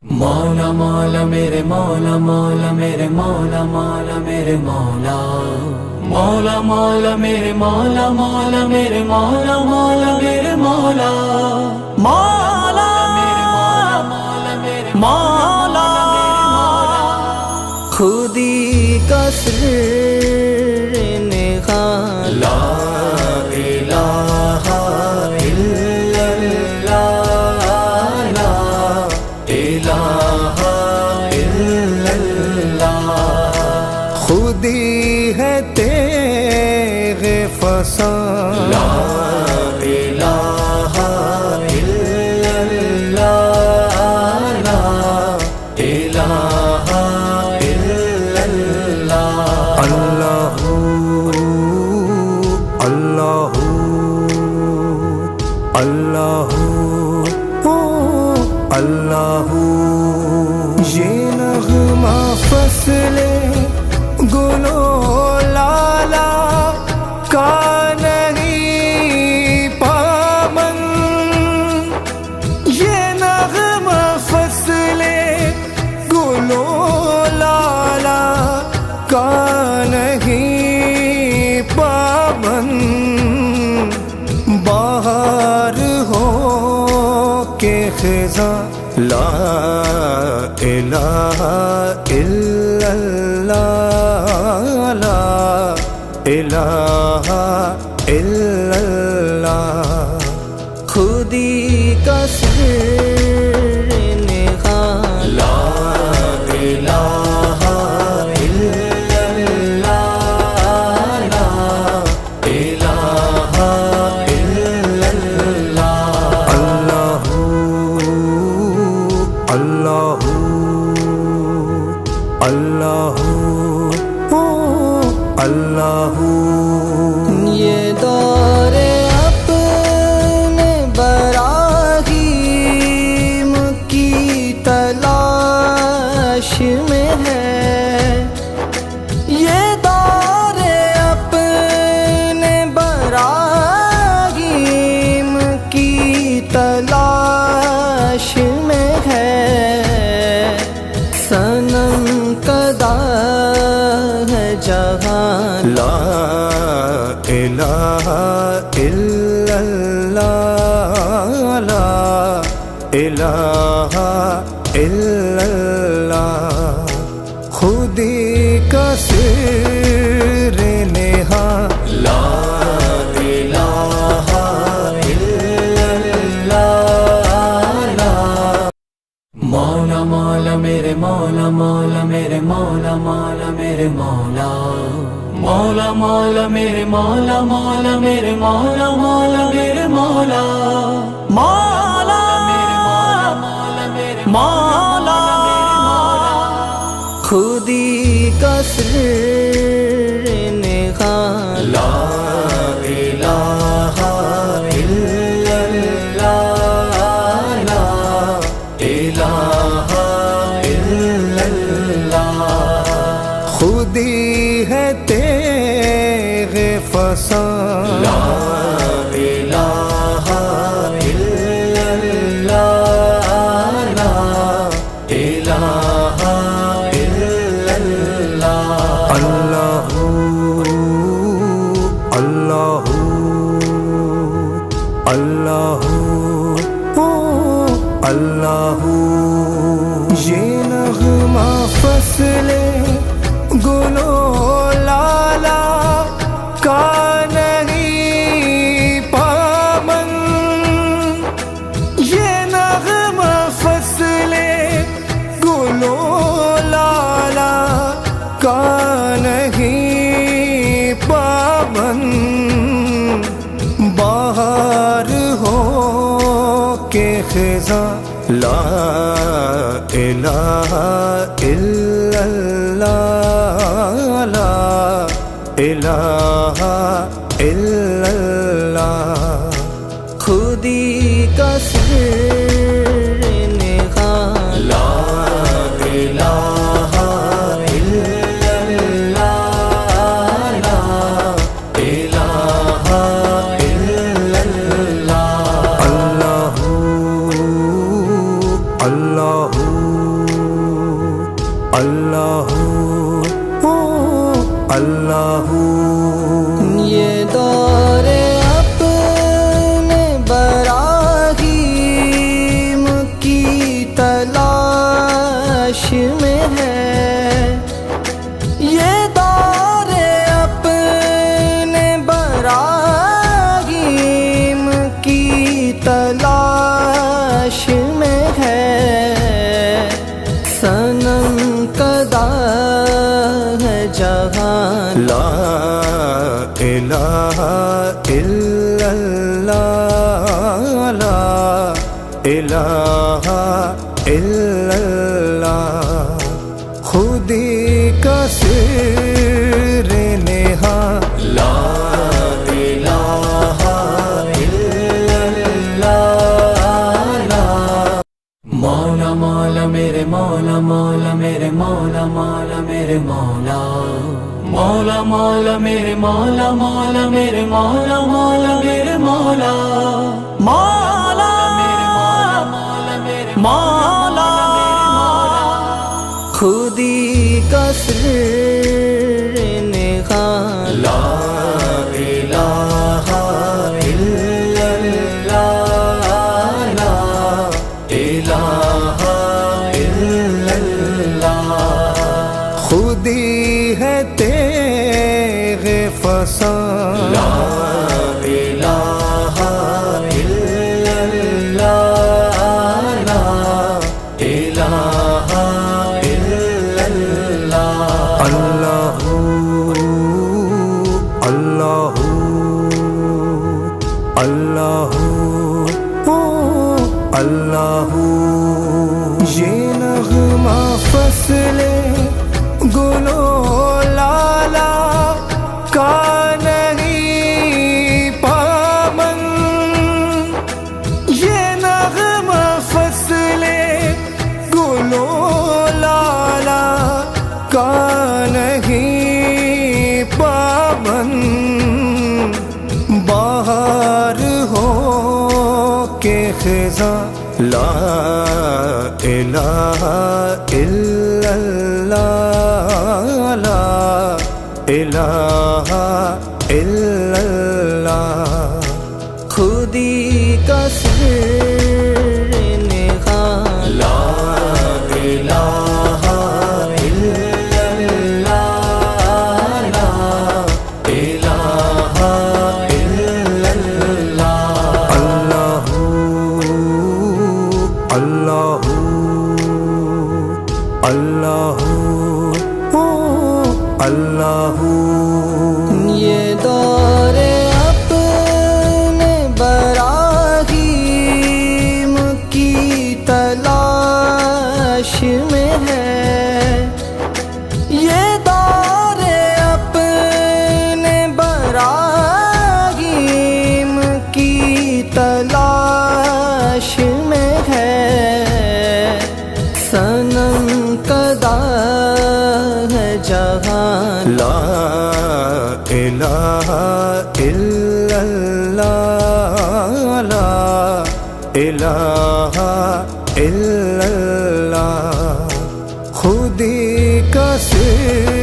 مولا مولا میرے مولا مولا میرے مولا مولا میرے مولا مولا مولا میرے مولا مولا میرے مولا مولا میرے مولا مولا میرے مولا خودی کا سر نگاہ لا الہ الا اللہ لا الہ الا اللہ خودی ہے تیغ فسان لا الہ الا اللہ لا الہ الا اللہ اللہ اللہ اللہ اللہ یہ نغمہ فصل گلو لالا کا نہیں پابند، یہ نغمہ فصل گلو لالا کا نہیں پابند، باہر ہو کے خزاں لا الہ الا اللہ لا الہ الا اللہ خودی کا سر نگاہ لا الہ الا اللہ لا الہ الا اللہ اللہ اللہ اللہ یہ دور اپنے براہیم کی تلاش میں ہے، یہ دور اپنے براہیم کی تلاش میں ہے، صنم کدا ہے جہاں لا الہ الا اللہ لا الہ الا اللہ خودی کا سر نہاں لا الہ الا اللہ لا مولا مولا میرے مولا مولا میرے مولا مولا میرے مولا مولا مولا میرے مولا مولا میرے مولا مولا میرے مولا مولا میرے مولا خودی کا سر نگاہ لا الہ الا اللہ لا الہ الا اللہ خودی ہے تیغ فسان لا الہ الا اللہ لا الہ الا اللہ اللہ اللہ اللہ اللہ یہ نغمہ فصل گلو لالا کا نہیں پابند، یہ نغمہ فصل گلو لالا کا نہیں پابند، باہر ہو کے خزاں لا الہ الا اللہ لا الہ الا اللہ خودی کا سر نگاہ لا الہ الا اللہ لا الہ الا اللہ اللہ اللہ اللہ اللہ یہ دور اپنے براہیم کی تلاش میں ہے، یہ دور اپنے براہیم کی تلاش میں ہے، صنم کدا ہے جہاں لا الہ الا اللہ، لا الہ الا اللہ، خودی کا سر نہا، لا الہ الا اللہ، مولا مولا میرے مولا مولا میرے مولا مولا میرے مولا، مولا مولا میرے مولا مولا میرے مولا مولا میرے مولا، مولا میرے مولا خودی کا سر نہاں، لا الہ الا اللہ، لا الہ الا اللہ، خودی ہے تیغ فسان، لا الہ الا اللہ، لا الہ الا اللہ، اللہ اللہ اللہ اللہ، یہ نغمہ فصل گلو لالا کا نہیں پابند، یہ نغمہ فصل گلو لالا کا نہیں پابند، باہر ہو کے خزاں، لا الہ الا اللہ، لا الہ الا اللہ، خودی کا سر نہاں، لا الہ الا اللہ، لا الہ الا اللہ، اللہ اللہ اللہ، یہ دور اپنے براہیم کی تلاش میں ہے، یہ دور اپنے براہیم کی تلاش میں ہے، صنم کدا ہے جہاں لا الہ الا اللہ، لا الہ الا اللہ، خودی کا سر